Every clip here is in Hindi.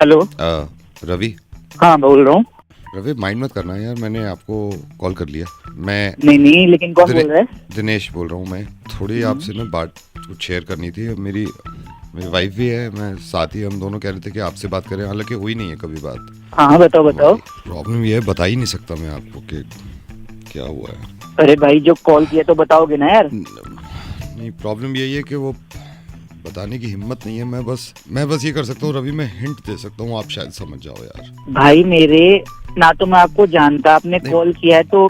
हेलो। रवि। हाँ बोल रहा हूँ। रवि माइंड मत करना यार, मैंने आपको कॉल कर लिया। मैं नहीं लेकिन कौन बोल रहा है? दिनेश बोल रहा हूँ। मैं थोड़ी आपसे ना बात कुछ शेयर करनी थी। मेरी वाइफ भी है, मैं साथ ही हम दोनों कह रहे थे कि आपसे बात करें, हालांकि हुई नहीं है कभी बात। हाँ बताओ। प्रॉब्लम ये है, बता ही नहीं सकता मैं आपको कि क्या हुआ है। अरे भाई जो कॉल किया तो बताओगे ना यार। नहीं, प्रॉब्लम यही है कि वो बताने की हिम्मत नहीं है। मैं बस ये कर सकता हूँ रवि, मैं हिंट दे सकता हूँ, आप शायद समझ जाओ यार। भाई मेरे ना तो मैं आपको जानता, आपने कॉल किया है तो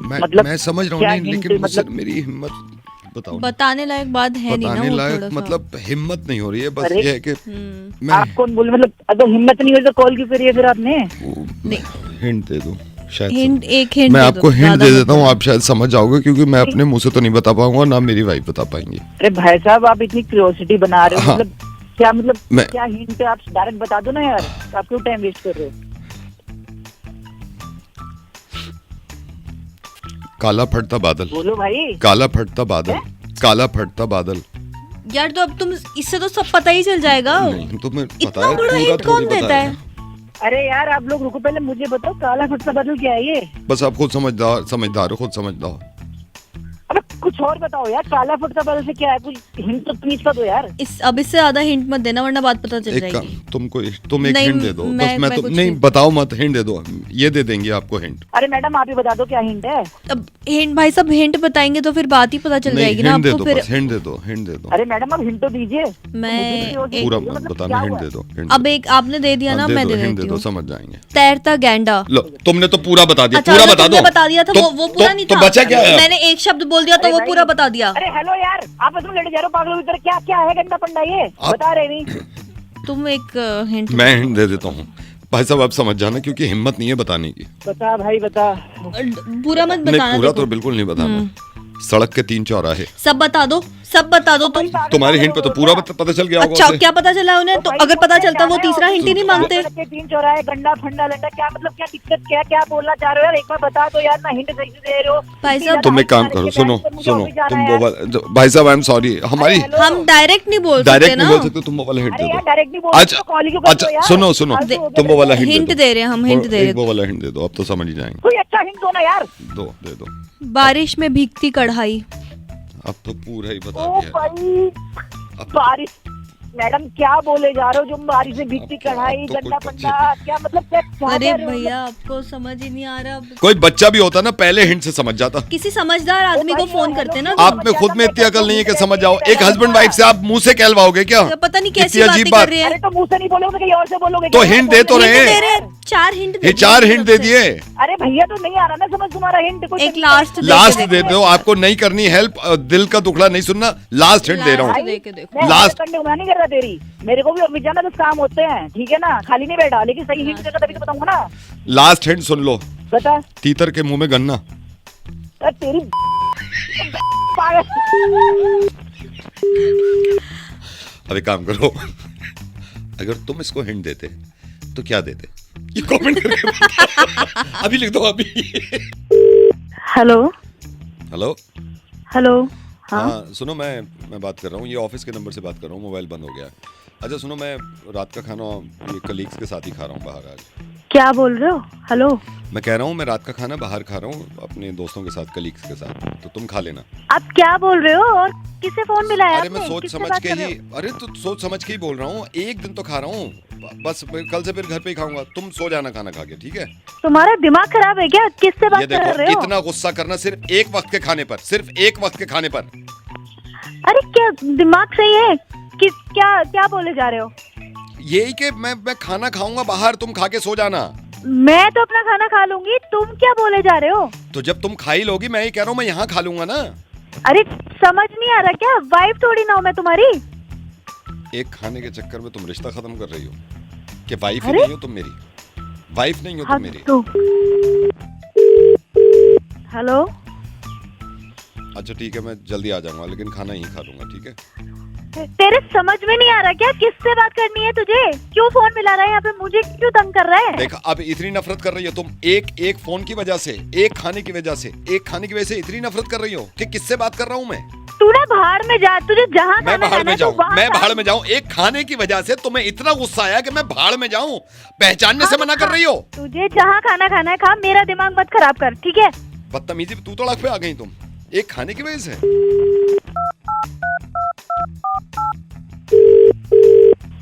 मतलब मैं समझ रहा हूँ, नहीं लेकिन मुझसे मतलब मेरी हिम्मत बताओ। बताने लायक बात है नहीं ना बताने वो लायक थोड़ा सा। मतलब हिम्मत नहीं हो रही है, बस अरे, ये है कि मैं आप कौन बोले, मतलब अगर हिम्मत नहीं हुई तो कॉल क्यों करी है फिर आपने? हिंट दे दूं शायद। हिंट, एक हिंट मैं दे आपको दो, हिंट ज्यादा दे मत देता हूँ, बोलो। आप शायद समझ जाओगे, क्योंकि मैं अपने मुंह से तो नहीं बता पाऊंगा, ना मेरी वाइफ बता पाएंगी। अरे भाई साहब आप इतनी क्यूरियोसिटी बना रहे हो, हाँ। मतलब क्या, मतलब मैं- क्या हिंट है? आप डायरेक्ट बता दो ना यार, आप क्यों टाइम वेस्ट कर रहे हो? काला फटता बादल। बोलो भाई। काला फटता बादल। काला फटता बादल। यार तो अब तुम इससे तो सब पता ही चल जाएगा। नहीं तो मैं इतना बताया, बड़ा पूरा हिंट थोड़ी कौन देता बताया। है? अरे यार आप लोग रुको, पहले मुझे बताओ काला फटता बादल क्या है ये? बस आप खुद समझदार हो, खुद समझदार। अबे कुछ और बताओ यार, काला फटता बादल से क्या है? कुछ हिंट तो प्लीज कर दो यार। अब इससे ज्यादा हिंट मत देना वरना बात पता चल एक काम, जाएगी। तुम एक नहीं, हिंट दे दो बस। मैं मैं तो कुछ नहीं, नहीं। बताओ मत, हिंट दे दो, ये दे देंगे आपको हिंट। अरे मैडम आप ही बता दो क्या हिंट है। अब हिंट भाई सब हिंट बताएंगे तो फिर बात ही पता चल नहीं, जाएगी ना हिंट दे आपको दो फिर। बस, हिंट दे दो। अरे मैडम आप हिंट तो दीजिए। मैं पूरा मत बताना, हिंट दे दो। अब एक आपने दे दिया ना, मैं दे हिंट दे देती दो, हूँ। समझ जाएंगे। तैरता गैंडा। लो, तुमने तो पूरा बता दिया। अच्छा, पूरा अगर बता तुमने दो। बता दिया था, वो पूरा नहीं तो था। बचा क्या है? मैंने एक शब्द बोल दिया तो अरे वो भाई, पूरा बता दिया। अरे हेलो यार, आप इसमें लेट जा रहे हो पागलों की तरह। क्या क्या है गंदा पंडा ये? बता रहे नहीं। तुम एक हिंट। मैं हिंट दे देता हूँ भाई साहब, आप समझ जाना, क्योंकि हिम्मत नहीं है बताने की। बता भाई बता। पूरा मत नहीं, बताना। पूरा देखो, तो बिल्कुल नहीं बताना। सड़क के 3 चौराहे। सब बता दो तुम। तुम्हारे हिंट पे तो पूरा पता चल गया होगा अच्छा, उसे। क्या पता चला उन्हें? तो अगर पता चलता वो तीसरा हिंट ही नहीं मांगते। 3 चौराहे, गंडा फंडा लंडा, क्या मतलब, क्या दिक्कत, क्या क्या बोलना चाह रहे हो यार? एक बार बता दो यार, ना हिंट सही से दे रहे हो। भाई साहब, तुम एक काम करो, सुनो तुम वो वाला, भाई साहब आई एम सॉरी, हमारी हम डायरेक्ट नहीं बोल सकते डायरेक्ट नहीं ना। बोल सकते, तुम वो वाला हिंट अरे दे यार दो। डायरेक्ट नहीं बोल अच्छा तो कॉल क्यों कर अच्छा, रहे हो यार? सुनो फालतू हो गया तुम वो वाला हिंट हिंट दे रहे हैं हम, हिंट दे रहे एक वो वाला हिंट दे दो, अब तो समझ ही जाएंगे। कोई अच्छा हिंट दो ना यार। दे दो। बारिश में भीगती कढ़ाई। अब तो पूरा ही बता ओ दिया। भाई बारिश, मैडम क्या बोले जा रहे हो? जो बारिश में भीगती कढ़ाई, अब तो गंदा कोई पंडा, क्या मतलब, क्या क्या अरे कह रहे हो? भैया आपको समझ ही नहीं आ रहा। कोई बच्चा भी होता ना, पहले हिंट से समझ जाता। किसी समझदार आदमी को भाई, फोन हेलो, करते ना। क्या आप में खुद में इतनी अकल नहीं है कि समझ जाओ। एक हस्बैंड वाइफ से आप मुंह से कहलवाओगे क्या? पता नहीं कैसी इतनी बातें अजीब कर बात। रहे हैं। अरे तो मुंह से नहीं बोलोगे तो कहीं और से बोलोगे तो क्या? हिंट दे तो हिंट रहे हैं। दे रहे हैं, 4 हिंट ये 4 हिंट दे दिए। अरे भैया तो नहीं आ रहा ना समझ तुम्हारा हिंट। कोई एक लास्ट लास्ट दे दो, आपको नहीं करनी हेल्प, दिल का दुखड़ा नहीं सुनना। लास्ट हिंट दे रहा हूँ। दे के देखो। मैं लास्ट- कंडे उड़ा नहीं कर रहा तेरी। मेरे को भी ऑफिस जाना तो काम होते हैं, ठीक है ना? खाली नहीं बैठा, लेकिन सही हिंट देगा तभी तो बताऊंगा ना। लास्ट हिंट सुन लो। बता। तीतर के मुंह में गन्ना। अरे तेरी पागल। अब एक काम करो, अगर तुम इसको हिंट देते तो क्या देते, ये कमेंट करके बताओ। अभी लिख दो अभी। Hello hello. हेलो। हाँ सुनो, मैं बात कर रहा हूँ, ये ऑफिस के नंबर से बात कर रहा हूँ, मोबाइल बंद हो गया। अच्छा सुनो, मैं रात का खाना ये कलीग्स के साथ ही खा रहा हूँ बाहर आज। क्या बोल रहे हो? हेलो। मैं कह रहा हूँ मैं रात का खाना बाहर खा रहा हूँ अपने दोस्तों के साथ, कलीग्स के साथ, तो तुम खा लेना। आप क्या बोल रहे हो? और किससे फोन मिलाया अरे आपने? मैं सोच किससे समझ बात के कर रहे ही, हो? अरे तो सोच समझ के ही बोल रहा हूँ। एक दिन तो खा रहा हूँ, बस कल से फिर घर पे ही खाऊंगा। तुम सो जाना खाना खा के, ठीक है? तुम्हारा दिमाग खराब है क्या? किससे ये बात कर देखो, रहे हो? इतना गुस्सा करना सिर्फ एक वक्त के खाने पर, सिर्फ एक वक्त के खाने पर। अरे क्या दिमाग सही है? क्या क्या बोले जा रहे हो? यही कि मैं खाना खाऊंगा बाहर, तुम खा के सो जाना। मैं तो अपना खाना खा लूंगी, तुम क्या बोले जा रहे हो? तो जब तुम खा ही लोगी, मैं ही कह रहा हूँ मैं यहाँ खा लूंगा ना। अरे समझ नहीं आ रहा क्या? वाइफ थोड़ी ना हूँ मैं तुम्हारी। एक खाने के चक्कर में तुम रिश्ता खत्म कर रही हो कि वाइफ ही अरे? नहीं हो तुम मेरी, वाइफ नहीं हो तुम मेरी। हेलो। अच्छा ठीक है, मैं जल्दी आ जाऊंगा, लेकिन खाना ही खा लूंगा, ठीक है? तेरे समझ में नहीं आ रहा क्या? किससे बात करनी है तुझे? क्यों फोन मिला रहा है यहाँ पे? मुझे क्यों तंग कर रहा है? देखा, अब इतनी नफरत कर रही हो तुम, एक फोन की वजह से, एक खाने की वजह से, एक खाने की वजह से इतनी नफरत कर रही हो कि किससे बात कर रहा हूँ मैं। तू ना भाड़ में जा, तुझे जहाँ मैं खाना भाड़ खाना में है, तू जाऊं, वहाँ मैं खा। भाड़ में जाऊं? एक खाने की वजह से तुम्हें इतना गुस्सा आया कि मैं भाड़ में जाऊं? पहचानने से मना कर रही हो? तुझे जहाँ खाना खाना है खा, मेरा दिमाग मत खराब कर, ठीक है? बदतमीजी तू तड़क पे आ गई तुम, एक खाने की वजह से।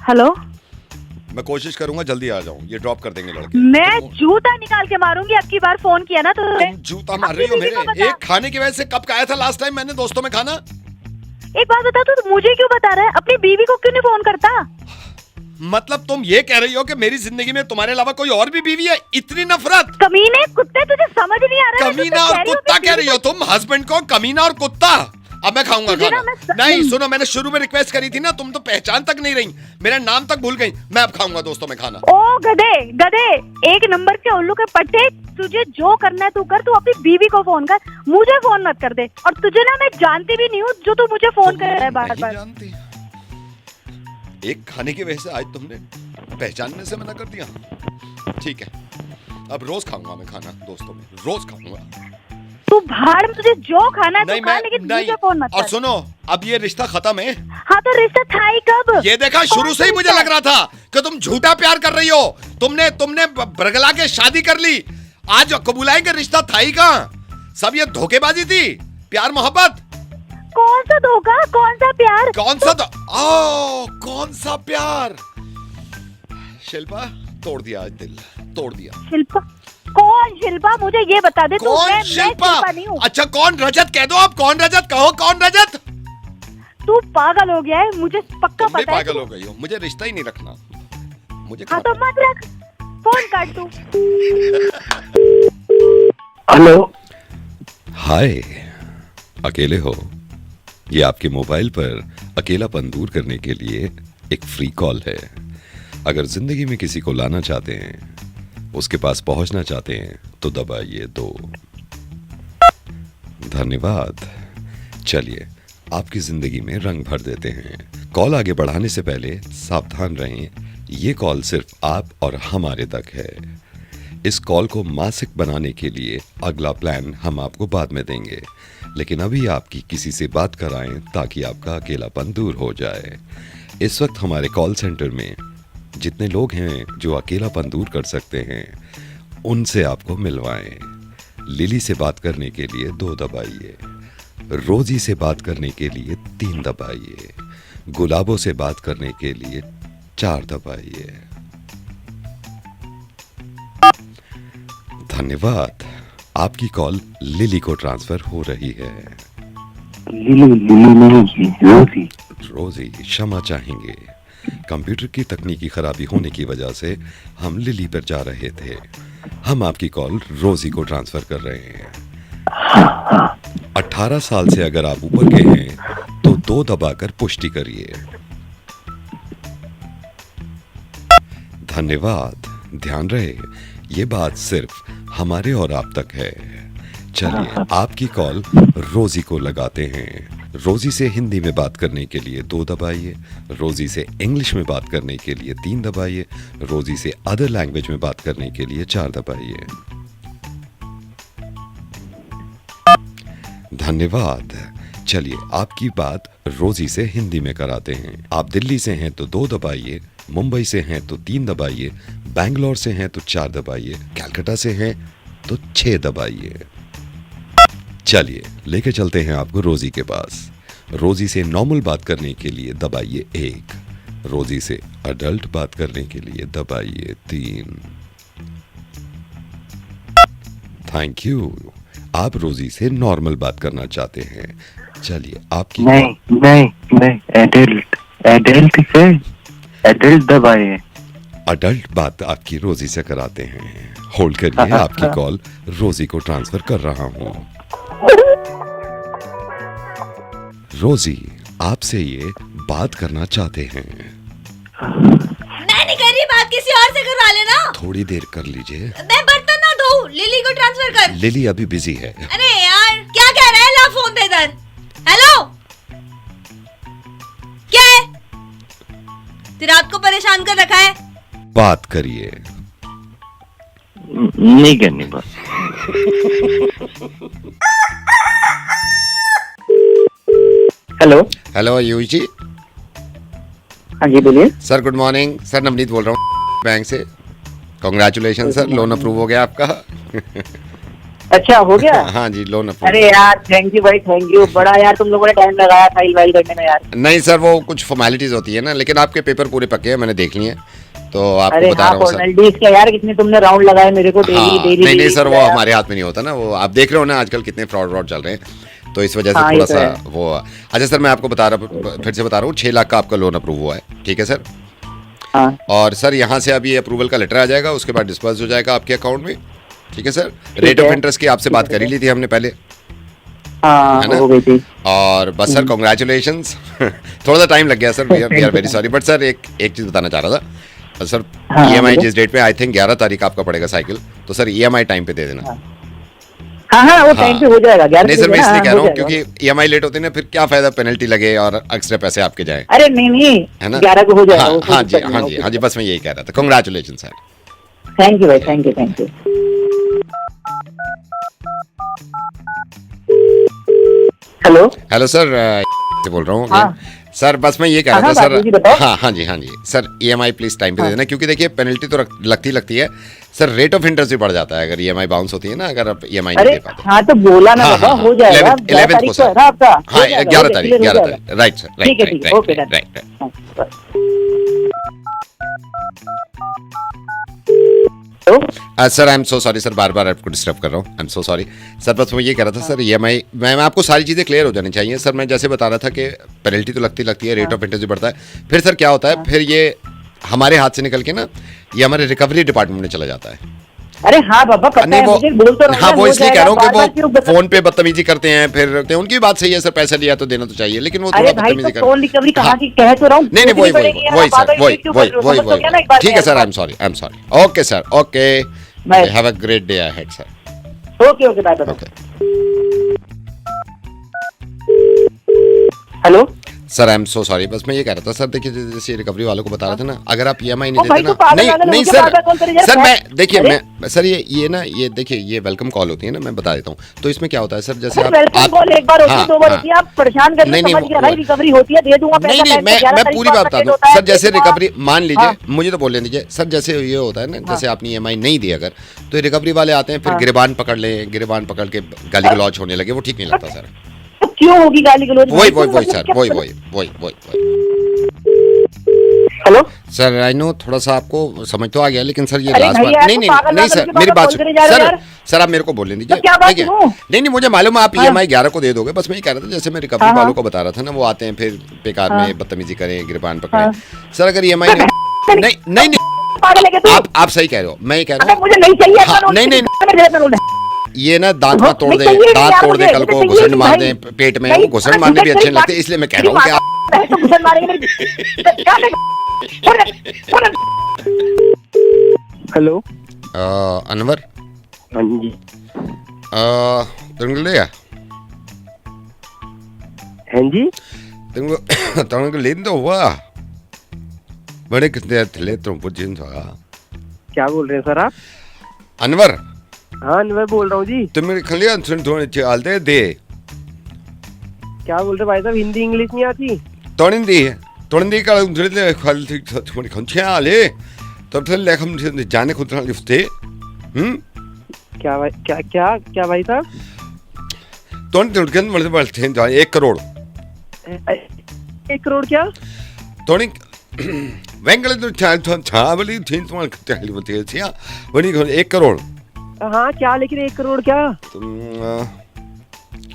हेलो, मैं कोशिश करूंगा जल्दी आ जाऊं, ये ड्रॉप कर देंगे लड़के। मैं जूता निकाल के मारूंगी अब की बार फोन किया ना तो। तुम जूता मार रही हो अपनी बीवी को मेरे? बता। एक खाने की वजह से कब खाया था लास्ट टाइम मैंने दोस्तों में खाना? एक बात बता, तू मुझे क्यों बता रहा है? अपनी बीवी को क्यों नहीं फोन करता? मतलब तुम ये कह रही हो कि मेरी जिंदगी में तुम्हारे अलावा कोई और भी बीवी है? इतनी नफरत? कमीने कुत्ते, तुझे समझ नहीं आ रहा है? मैं कमीना तुझसे और कह रही हूँ, कुत्ता अपनी कह बीवी रही हो तुम हस्बैंड को? कमीना और कुत्ता। अब मैं खाऊंगा तुझे ना खाना। मैं नहीं सुनो, मैंने शुरू में रिक्वेस्ट करी थी ना, तुम तो पहचान तक नहीं रही, मेरा नाम तक भूल गई। मैं अब खाऊंगा दोस्तों में खाना। ओ गधे गधे, एक नंबर के उल्लू के पट्टे, तुझे जो करना है तू कर, तू अपनी बीवी को फोन कर, मुझे फोन मत कर दे। और तुझे ना मैं जानती भी नहीं हूँ जो तू मुझे फोन कर रहा है बार नहीं बार। जानती। एक खाने की वजह से आज तुमने पहचानने से मना कर दिया। ठीक है, अब रोज खाऊंगा मैं खाना दोस्तों में, रोज खाऊंगा। तू भाड़ में, तुझे जो खाना है नहीं तू खा, मैं लेकिन नहीं। मुझे फोन मत और कर। सुनो, अब ये रिश्ता खत्म है। हाँ तो रिश्ता था ही कब? ये देखा, शुरू से ही मुझे लग रहा था कि तुम झूठा प्यार कर रही हो। तुमने बरगला के शादी कर ली, आज कबूलाएं कि रिश्ता था ही कहाँ? सब ये धोखेबाजी थी, प्यार मोहब्बत। कौन सा धोखा, कौन सा प्यार? कौन सा कौन सा प्यार? शिल्पा, तोड़ दिया आज दिल, तोड़ दिया। शिल्पा? कौन शिल्पा? मुझे ये बता दे तू। कौन मैं शिल्पा? नहीं हूँ। अच्छा कौन? रजत कह दो आप, कौन रजत? कहो कौन रजत? तू पागल हो गया है, मुझे पक्का तुम भी पता है। पागल हो गई हो, मुझे रिश्ता ही नहीं रखना, मुझे हाँ तो मत रख, फोन काट तू। हेलो, हाय, अकेले हो? ये आपके मोबाइल पर अकेलापन दूर करने के लिए एक फ्री कॉल है। अगर जिंदगी में किसी को लाना चाहते हैं, उसके पास पहुंचना चाहते हैं, तो दबाइए 2। धन्यवाद। चलिए आपकी जिंदगी में रंग भर देते हैं। कॉल आगे बढ़ाने से पहले सावधान रहें, ये कॉल सिर्फ आप और हमारे तक है। इस कॉल को मासिक बनाने के लिए अगला प्लान हम आपको बाद में देंगे, लेकिन अभी आपकी किसी से बात कराएं ताकि आपका अकेलापन दूर हो जाए। इस वक्त हमारे कॉल सेंटर में जितने लोग हैं जो अकेलापन दूर कर सकते हैं, उनसे आपको मिलवाएं। लिली से बात करने के लिए 2 दबाइए, रोजी से बात करने के लिए 3 दबाइए, गुलाबों से बात करने के लिए 4 दबाइए। धन्यवाद। आपकी कॉल लिली को ट्रांसफर हो रही है। रोजी। रोजी क्षमा चाहेंगे, कंप्यूटर की तकनीकी खराबी होने की वजह से हम लिली पर जा रहे थे। हम आपकी कॉल रोजी को ट्रांसफर कर रहे हैं। 18 साल से अगर आप ऊपर के हैं तो 2 दबाकर पुष्टि करिए। धन्यवाद। ध्यान रहे, ये बात सिर्फ हमारे और आप तक है। चलिए आपकी कॉल रोजी को लगाते हैं। रोजी से हिंदी में बात करने के लिए 2 दबाइए, रोजी से इंग्लिश में बात करने के लिए 3 दबाइए, रोजी से अदर लैंग्वेज में बात करने के लिए 4 दबाइए। धन्यवाद। चलिए आपकी बात रोजी से हिंदी में कराते हैं। आप दिल्ली से हैं तो 2 दबाइए, मुंबई से हैं तो 3 दबाइए, बैंगलोर से हैं तो 4 दबाइए, कलकत्ता से हैं तो 6 दबाइए। चलिए लेके चलते हैं आपको रोजी के पास। रोजी से नॉर्मल बात करने के लिए दबाइए 1, रोजी से अडल्ट बात करने के लिए दबाइए 3। Thank you. आप रोजी से नॉर्मल बात करना चाहते हैं। चलिए आपकी नहीं, एडल्ट दबाइए। अडल्ट बात आपकी रोजी से कराते हैं। होल्ड करिए, आपकी कॉल रोजी को ट्रांसफर कर रहा हूं। रोजी आपसे ये बात करना चाहते हैं। मैं नहीं कर रही बात, किसी और से करवा लेना। थोड़ी देर कर लीजिए। मैं बर्तन ना धोऊं, लिली को ट्रांसफर कर। लिली अभी बिजी है। अरे यार क्या कह रहा है? ला फोन दे इधर। हेलो, क्या है? रात को परेशान कर रखा है। बात करिए। नहीं करनी बात। हेलो। हेलो आयुष जी। हाँ जी बोलिए। Sir good morning. Sir Navneet बोल रहा हूँ बैंक से। कॉन्ग्रेचुलेशन सर, लोन अप्रूव हो गया आपका। अच्छा हो गया। हाँ जी, लोन अप्रूव। अरे यार थैंक यू भाई, थैंक यू। बड़ा यार तुम लोगों ने टाइम लगाया फाइल वाइल करने में यार। नहीं सर, वो कुछ फॉर्मेलिटीज होती है ना, लेकिन आपके पेपर पूरे पक्के हैं, मैंने देख लिए हैं, तो आपको अरे बता हाँ रहा हूँ सर। फॉर्मेलिटीज क्या यार, कितने तुमने राउंड लगाए मेरे को डेली हाँ, डेली। नहीं सर, वो हमारे हाथ में नहीं होता ना, वो आप देख रहे हो ना आजकल कितने फ्रॉड चल रहे हैं, तो इस वजह से हाँ, थोड़ा ये तो सा है। वो। अच्छा सर, मैं आपको फिर से बता रहा हूँ, 6 लाख का आपका लोन अप्रूव हुआ है, ठीक है सर। हाँ और सर यहाँ से अभी अप्रूवल का लेटर आ जाएगा, उसके बाद डिस्पर्स हो जाएगा आपके अकाउंट में, ठीक है सर। रेट ऑफ है। इंटरेस्ट की आपसे बात कर ही ली थी हमने पहले, हाँ है ना? हो गई थी। और बस सर कॉन्ग्रेचुलेशंस। थोड़ा सा टाइम लग गया sir, we are very sorry, but sir एक चीज़ बताना चाह रहा था सर। हाँ, ईएमआई बोलो। जिस डेट पे, आई थिंक 11 तारीख आपका पड़ेगा साइकिल, तो सर ईएमआई टाइम पे दे देना। हाँ हाँ वो टाइम पे हो जाएगा। 11 नहीं सर, मैं इसलिए कह रहा हूँ हो जाएगा। क्योंकि ईएमआई लेट होती है ना, फिर क्या फायदा पेनल्टी लगे और एक्स्ट्रा पैसे आपके जाए, अरे नहीं नहीं, है ना? 11 को हो जाएगा। हाँ वो कोई हाँ जी, दिक्कत नहीं हाँ है, जी, ओके। हाँ जी, बस मैं यही कह रहा था। Congratulation sir. थैंक यू भाई, thank you thank you. Hello. Hello sir, से बोल रहा हूँ हाँ। सर, बस मैं ये कह रहा हाँ, था हाँ, सर। बाबूजी बताओ। हाँ हाँ जी, हाँ जी सर, ईएमआई प्लीज टाइम पे दे देना, क्योंकि देखिए पेनल्टी तो लगती है सर, रेट ऑफ इंटरेस्ट भी बढ़ जाता है अगर ईएमआई बाउंस होती है ना, अगर आप ईएमआई नहीं अरे दे पाते। हाँ तो बोला ना हाँ, बाबा, हाँ, हो जाएगा। 11 तारीख को को है सर। ना आपका? हाँ 11 तारीख, 11 तारीख, राइट सर, ठीक है ठीक है, okay right done. Right. Sir I am so sorry sir, बार बार आपको डिस्टर्ब कर रहा हूँ, I am so sorry sir. बस मैं ये कह रहा था सर, ईएमआई मैं आपको सारी चीज़ें क्लियर हो जानी चाहिए सर। मैं जैसे बता रहा था कि पेनल्टी तो लगती है, रेट ऑफ इंटरेस्ट भी बढ़ता है, फिर सर क्या होता है, फिर ये हमारे हाथ से निकल के ना, ये हमारे रिकवरी डिपार्टमेंट में चला जाता है। अरे हाँ बाबा पता नहीं है वो, मुझे, बोल तो रहा हूँ हाँ ना, वो हो इसलिए कह जाएगा, रहा हूँ कि बार-बार क्यों वो फोन पे बदतमीजी करते हैं, फिर उनकी बात सही है सर, पैसा लिया तो देना तो चाहिए, लेकिन वो थोड़ा अरे भाई बदतमीजी तो फोन रिकवरी कहाँ की कह तो रहा हूँ। नहीं सोचनी वही पड़ेगी यार, वही आप सर, बार-बार वही क्यों कर रहे हो? समझ तो गया ना एक बार ठीक है sir, I am sorry. Okay sir, okay, Bye. Have a great day ahead sir. Okay okay bye bye. Okay hello. Sir, I am so sorry, बस मैं ये कह रहा था सर, देखिए जैसे रिकवरी वालों को बता रहे थे ना, अगर आप ईएमआई नहीं ओ भाई देते तो पागल ना, वागल नहीं हो गया, सर, पागल कौन करे यार? सर मैं देखिए, अरे? मैं सर ये देखिए, ये वेलकम कॉल होती है ना, मैं बता देता हूँ, तो इसमें क्या होता है सर, जैसे वेलकम कॉल एक बार होती है, 2 बार होती है, आप परेशान कर नहीं, रहे, समझ नहीं, गया भाई, रिकवरी होती है, दे दूंगा पैसा। नहीं मैं 11 तारीख पूरी को बात आपका बता डेट दूं होता है, सर, जैसे दे दूंगा। रिकवरी मान लीजिए, हाँ। मुझे तो बोलने दीजिए सर, जैसे ये होता है ना, जैसे आपने ईएमआई नहीं दी अगर, तो ये रिकवरी वाले आते हैं, फिर हाँ। गिरबान पकड़ लें, गिरबान पकड़ के गाली गलौज होने लगे, वो ठीक नहीं लगता सर। तो क्यों होगी गाली गलौज? वही मतलब सर, क्या वही हेलो। सर, आई नो थोड़ा सा आपको समझ तो आ गया, लेकिन सर ये अरे लास्ट भैया, बात नहीं तो नहीं पागल नहीं वागल सर, के मेरी बात बात कॉल करे जा रहे हो सर, यार? सर आप मेरे को बोलने दीजिए, तो क्या बात देखिए, सुनो? नहीं मुझे मालूम है आप हाँ। ईएमआई 11 को दे दोगे, बस मैं ये कह रहा था, जैसे मैं रिकवरी हाँ, वालों हाँ। को बता रहा था ना, वो आते हैं फिर बेकार हाँ। में बदतमीजी करें, गिरबान हाँ। पकड़ें, सर अगर ईएमआई नहीं पागल है क्या तू? आप सही कह रहे हो, मैं ये कह रहा अबे हूँ, मुझे नहीं चाहिए हाँ, ऐसा नहीं, नहीं, नहीं। ये ना दांत मत तोड़ नहीं दे, चाहिए दांत यार तोड़ दे, मुझे, कल को नहीं घुसन चाहिए मार भाई। दे पेट में, नहीं, वो घुसन हाँ, मारने भी ठीक है, अच्छे ठीक लगते, है। इसलिए मैं कह रहा हूँ कि मैं तो घुसन मारेंगे मेरे। क्या हेलो। अनवर हाँ जी। तुमको हाँ जी। तुमको लेन तो हुआ बड़े कितने थे तुम पुजिन था क्या बोल रहे हैं सर आप? अनवर, हाँ मैं बोल रहा हूँ जी। तुम मेरे खलिया सुन थोड़े चलते दे, क्या बोल रहे भाई साहब, हिंदी इंग्लिश नहीं आती? तोड़ंदी का उधर खल थोड़ी खंचे आले तब से लेखम जाने खुद लिफ्टे क्या भाई, क्या क्या क्या भाई साहब? तोड़ तुड़कन मरते बढ़ते 1 करोड़ 1 करोड़ क्या? तोड़ी वेंगल तो छावली थी तुम्हारे खत्याली बते थी वनी 1 करोड़ हाँ क्या, लेकिन 1 करोड़ क्या?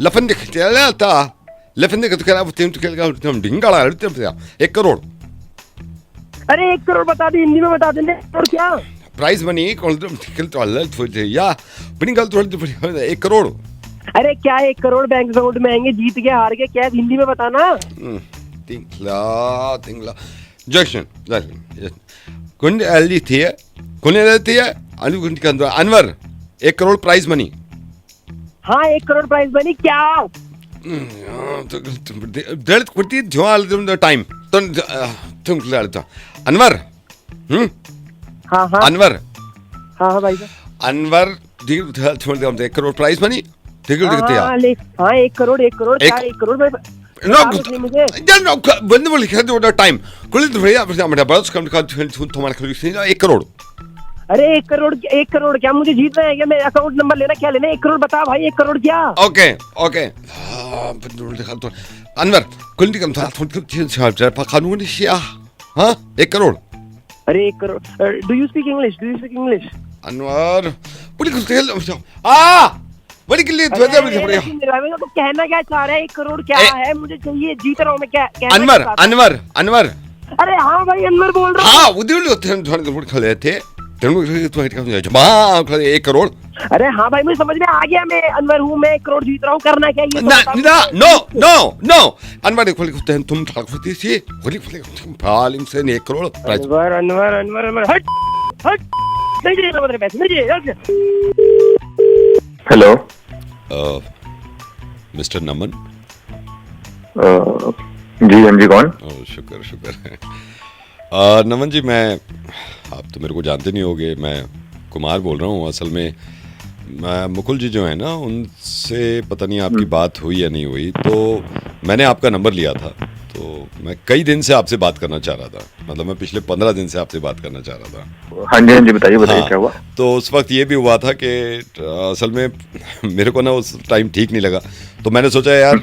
लफन दिखते था, लफन दिखते क्या तुम तो क्या तुम ढिंगाड़ा 1 करोड़। अरे 1 करोड़ बता दे, हिंदी में बता देंगे 1 करोड़ क्या? प्राइस मनी कौन तुम निकल तो अलग थोड़ी या बनी गल थोड़ी 1 करोड़। अरे क्या 1 करोड़ बैंक अकाउंट में आएंगे, जीत के हार के, क्या हिंदी में बताना। तिंगला जैक्शन कौन एली थी अनु कुंड के अंदर अनवर 1 करोड़ प्राइस मनी। हाँ 1 करोड़ प्राइस बनी क्या? दर्द कुर्ती झोल तुम टाइम तुम अनवर हाँ हाँ अनवर हाँ भाई साहब। अनवर 1 करोड़ प्राइस मनी हाँ 1 करोड़ 1 करोड़ क्या 1 करोड़ में No, आप इसलिए मुझे ja, no, wenn du ich hätte oder time. Kulit भैया मेरा बड़ा कम का तुम्हारा खरीद 1 करोड़. अरे 1 करोड़ क्या मुझे जीतना है क्या? मैं अकाउंट नंबर लेना क्या लेना? 1 करोड़ बता भाई, 1 करोड़ क्या? Okay, okay. अनवर कुलित कम था कानून क्या? हाँ 1 करोड़. अरे 1 crore do you speak English? Anwar कुलित बड़ी के लिए तो कहना क्या चाह रहा है? 1 करोड़ क्या है? मुझे चाहिए, जीत रहा हूँ मैं। क्या अनवर अरे हाँ भाई, अनवर बोल रहा हूँ। हाँ उधर खड़े थे 1 करोड़. अरे हाँ भाई, मुझे समझ में आ गया, मैं अनवर हूँ, मैं 1 करोड़ जीत रहा हूँ। करना क्या ये? No अनवर तुम ठाकुर थी से 1 करोड़. अनवर हट नहीं चाहिए मेरे पैसे, नहीं चाहिए। हेलो मिस्टर नमन. जी हाँ जी, कौन? शुक्र नमन जी, आप तो मेरे को जानते नहीं होगे, मैं कुमार बोल रहा हूँ। असल में मुकुल जी जो है ना, उनसे पता नहीं आपकी बात हुई या नहीं हुई, तो मैंने आपका नंबर लिया था। तो मैं कई दिन से आपसे बात करना चाह रहा था, मतलब मैं पिछले 15 दिन से आपसे बात करना चाह रहा था। हाँ जी बताइए क्या हुआ? तो उस वक्त ये भी हुआ था कि असल में मेरे को ना उस टाइम ठीक नहीं लगा, तो मैंने सोचा यार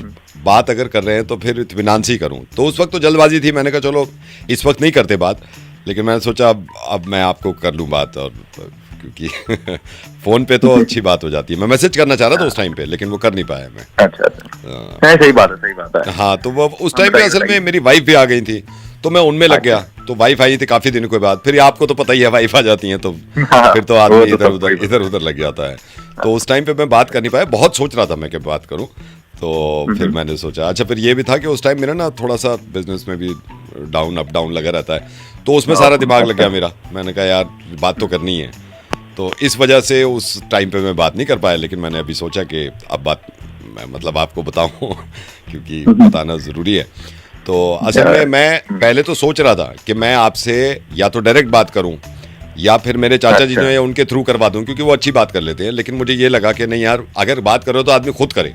बात अगर कर रहे हैं तो फिर इत्मीनान से ही करूं। तो उस वक्त तो जल्दबाजी थी, मैंने कहा चलो इस वक्त नहीं करते बात, लेकिन मैंने सोचा अब मैं आपको कर लूं बात, और क्योंकि फ़ोन पे तो अच्छी बात हो जाती है। मैं मैसेज करना चाह रहा था उस टाइम पे, लेकिन वो कर नहीं पाया मैं। अच्छा सही बात है। हाँ, तो वो उस टाइम पे असल में मेरी वाइफ भी आ गई थी, तो मैं उनमें लग गया। तो वाइफ आई थी काफ़ी दिनों के बाद, फिर आपको तो पता ही है वाइफ आ जाती है तो फिर तो आदमी इधर उधर लग जाता है। तो उस टाइम पे मैं बात कर नहीं पाया, बहुत सोच रहा था मैं कि बात करूँ। तो फिर मैंने सोचा, अच्छा फिर ये भी था कि उस टाइम मेरा ना थोड़ा सा बिजनेस में भी अप डाउन लगा रहता है, तो उसमें सारा दिमाग लग गया मेरा। मैंने कहा यार बात तो करनी है, तो इस वजह से उस टाइम पे मैं बात नहीं कर पाया। लेकिन मैंने अभी सोचा कि अब बात मतलब आपको बताऊं क्योंकि बताना ज़रूरी है। तो असल में मैं पहले तो सोच रहा था कि मैं आपसे या तो डायरेक्ट बात करूं या फिर मेरे चाचा जी जो है उनके थ्रू करवा दूं, क्योंकि वो अच्छी बात कर लेते हैं। लेकिन मुझे ये लगा कि नहीं यार, अगर बात करो तो आदमी खुद करे,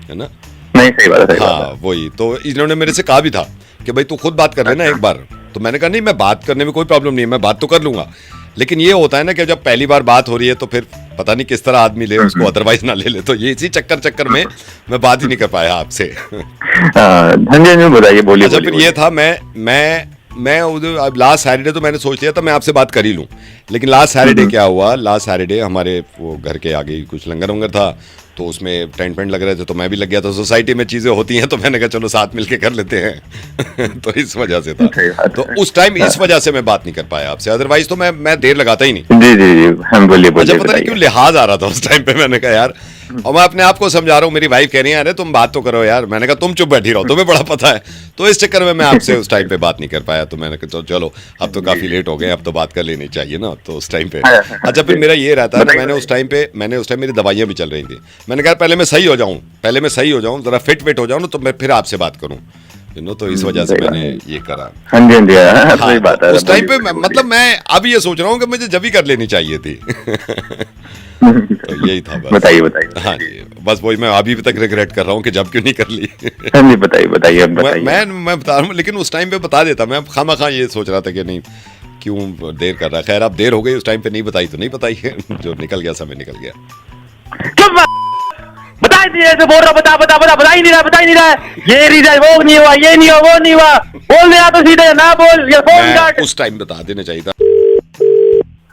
है ना? नहीं सही बात है। हाँ वही तो इन्होंने मेरे से कहा भी था कि भाई तू खुद बात कर लेना एक बार। तो मैंने कहा नहीं, मैं बात करने में कोई प्रॉब्लम नहीं है, मैं बात तो कर लूंगा। लेकिन ये होता है ना कि जब पहली बार बात हो रही है तो फिर पता नहीं किस तरह आदमी ले उसको, अदरवाइज ना ले ले। तो ये इसी चक्कर में मैं बात ही नहीं कर पाया आपसे। बताइए, बोलिए। अच्छा फिर ये था, मैं अब लास्ट सैटरडे तो मैंने सोच लिया था मैं आपसे बात कर ही लूँ। लेकिन लास्ट सैटरडे क्या हुआ, लास्ट सैटरडे हमारे वो घर के आगे कुछ लंगर वंगर था, तो उसमें टेंट वेंट लग रहे थे, तो मैं भी लग गया। तो सोसाइटी में चीज़ें होती हैं, तो मैंने कहा चलो साथ मिलके कर लेते हैं। तो इस वजह से था, तो उस टाइम इस वजह से मैं बात नहीं कर पाया आपसे, अदरवाइज तो मैं देर लगाता ही नहीं। जी हम बोलिए। अच्छा पता नहीं क्यों लिहाज आ रहा था उस टाइम पे, मैंने कहा यार, और मैं अपने आप को समझा रहा हूँ, मेरी वाइफ कह रही है अरे तुम बात तो करो यार। मैंने कहा तुम चुप बैठी रहो, तुम्हें बड़ा पता है। तो इस चक्कर में मैं आपसे उस टाइम पे बात नहीं कर पाया। तो मैंने कहा चलो अब तो काफी लेट हो गए, अब तो बात कर लेनी चाहिए ना, तो उस टाइम पे। अच्छा फिर मेरा ये रहता है ना, मैंने उस टाइम मेरी दवाइयाँ भी चल रही थी। मैंने कहा पहले मैं सही हो जाऊँ, जरा फिट हो जाऊँ, तो मैं फिर आपसे बात करूँ, तो इस वजह से मैंने ये करा। हाँ जी सही बात है। उस टाइम पे मतलब मैं अब ये सोच रहा हूँ कि मुझे जब ही कर लेनी चाहिए थी। तो यही था बस। बताइए। हाँ जी, बस वही मैं अभी तक रिग्रेट कर रहा हूँ कि जब क्यों नहीं कर ली। हाँ जी बताइए। मैं बता रहा हूँ, लेकिन उस टाइम पे बता देता। मैं खामा ये सोच रहा था कि नहीं क्यों देर कर रहा है। खैर अब देर हो गई, उस टाइम पे नहीं बताई तो नहीं बताई है। जो निकल गया समय निकल गया। बता ही नहीं रहा। ये रीजन वो नहीं हुआ, ये नहीं हुआ, वो नहीं हुआ। बोल दिया तो सीधे ना बोल, ये फोन काट। उस टाइम बता देना चाहिए था।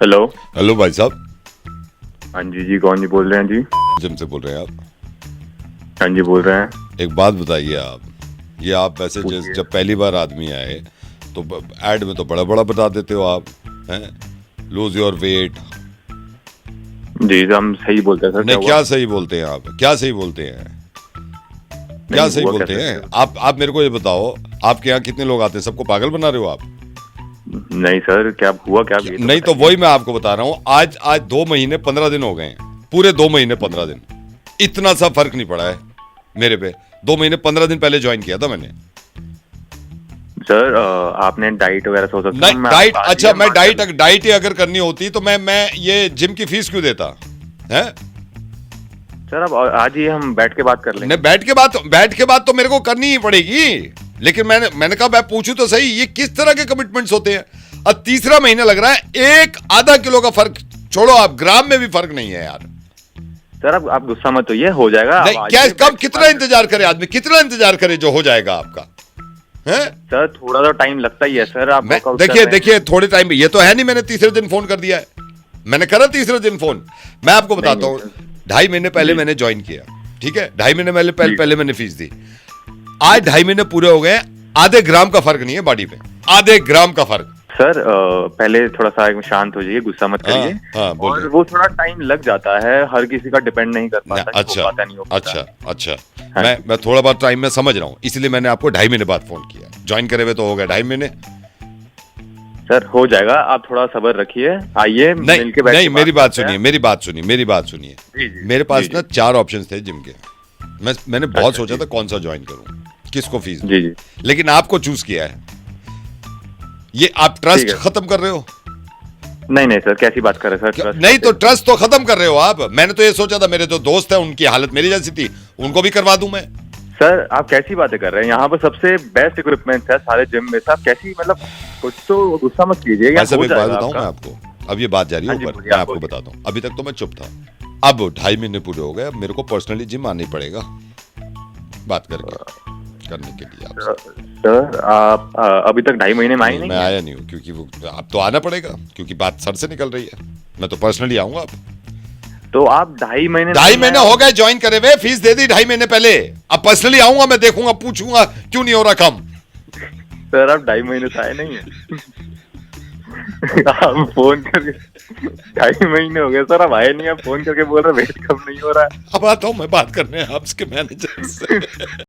हेलो भाई साहब। हाँ जी कौन जी बोल रहे हैं? जी जिम से बोल रहे हैं आप? हाँ जी बोल रहे हैं। एक बात बताइए आप, ये आप वैसे जब पहली बार आदमी आए तो एड में तो बड़ा बता देते हो आप, हैं लूज योर वेट। जी हम सही बोलते हैं सर। नहीं क्या सही बोलते हैं आप? क्या सही बोलते हैं? क्या सही बोलते हैं आप? मेरे को ये बताओ, आपके यहाँ कितने लोग आते हैं? सबको पागल बना रहे हो आप? नहीं सर, क्या हुआ क्या? नहीं तो वही मैं आपको बता रहा हूँ। आज 2 महीने 15 दिन हो गए हैं, पूरे 2 महीने 15 दिन। इतना सा फर्क नहीं पड़ा है मेरे पे। 2 महीने 15 दिन पहले ज्वाइन किया था मैंने। सर आपने डाइट वगैरह सोचा? नहीं डाइट, अच्छा मैं डाइट ही अगर करनी होती तो मैं ये जिम की फीस क्यों देता है? सर अब आज ही हम बैठ के बात कर लेंगे। नहीं, बैठ के बात तो मेरे को करनी ही पड़ेगी, लेकिन मैंने कहा मैं पूछूं तो सही, ये किस तरह के कमिटमेंट्स होते हैं? अब तीसरा महीना लग रहा है, एक आधा किलो का फर्क छोड़ो, आप ग्राम में भी फर्क नहीं है यार। सर अब आप गुस्सा मत होइए, हो जाएगा। नहीं, क्या कब कितना इंतजार करे आदमी, कितना इंतजार करे जो हो जाएगा आपका है? सर थोड़ा तो टाइम लगता ही है सर। आप देखिए थोड़े टाइम में, ये तो है नहीं मैंने तीसरे दिन फोन कर दिया है, मैंने करा तीसरे दिन फोन। मैं आपको बताता हूँ, 2.5 महीने पहले मैंने ज्वाइन किया, ठीक है, 2.5 महीने पहले मैंने फीस दी। आज 2.5 महीने पूरे हो गए, आधे ग्राम का फर्क नहीं है बॉडी पे, आधे ग्राम का फर्क। सर पहले थोड़ा सा शांत हो जाइए, गुस्सा मत करिए। हाँ, और वो थोड़ा टाइम लग जाता है, हर किसी का डिपेंड नहीं कर पाता। अच्छा मैं थोड़ा बहुत टाइम में समझ रहा हूँ, इसलिए मैंने आपको 2.5 महीने बाद फोन किया। ज्वाइन करे हुए तो हो गया 2.5 महीने। सर हो जाएगा, आप थोड़ा सब्र रखिए, आइए मिलके बैठ। नहीं, मेरी बात सुनिए। मेरे पास ना 4 ऑप्शन थे जिम के। मैंने बहुत सोचा था कौन सा ज्वाइन करूं, किसको फीस दूं, जी, लेकिन आपको चूज किया है। ये आप ट्रस्ट खत्म कर रहे हो? नहीं सर, कैसी बात कर रहे हैं सर? नहीं तो ट्रस्ट तो खत्म कर रहे हो आप। मैंने तो ये सोचा था, मेरे जो दोस्त हैं उनकी हालत मेरी जैसी थी, उनको भी करवा दूं मैं। सर आप कैसी बातें कर रहे हैं? यहाँ पर सबसे बेस्ट इक्विपमेंट है सारे जिम में। सर कैसी, मतलब कुछ तो गुस्सा मत कीजिए। ऐसा एक बात बताऊं मैं आपको, अब ये बात जा रही है ऊपर, मैं आपको बताता हूँ। अभी तक तो मैं चुप था, अब 2.5 महीने पूरे हो गए, अब मेरे को पर्सनली जिम आना ही पड़ेगा बात करने के लिए आपसे। सर आप अभी तक 2.5 महीने में आए नहीं? मैं आया नहीं हूँ, क्योंकि वो अब तो आना पड़ेगा, क्योंकि बात सर से निकल रही है। मैं तो पर्सनली आऊंगा अब। तो आप 2.5 महीने 2.5 महीने हो गए ज्वाइन करे हुए, फीस दे दी 2.5 महीने पहले। अब पर्सनली आऊंगा, मैं देखूंगा, पूछूंगा क्यों नहीं हो रहा कम। सर आप 2.5 महीने से आए नहीं है। आप फोन करके 2.5 महीने हो गए सर, अब आए नहीं, आप फोन करके बोल रहे वेट कम नहीं हो रहा है। अब आता हूँ मैं बात करने आपके मैनेजर से।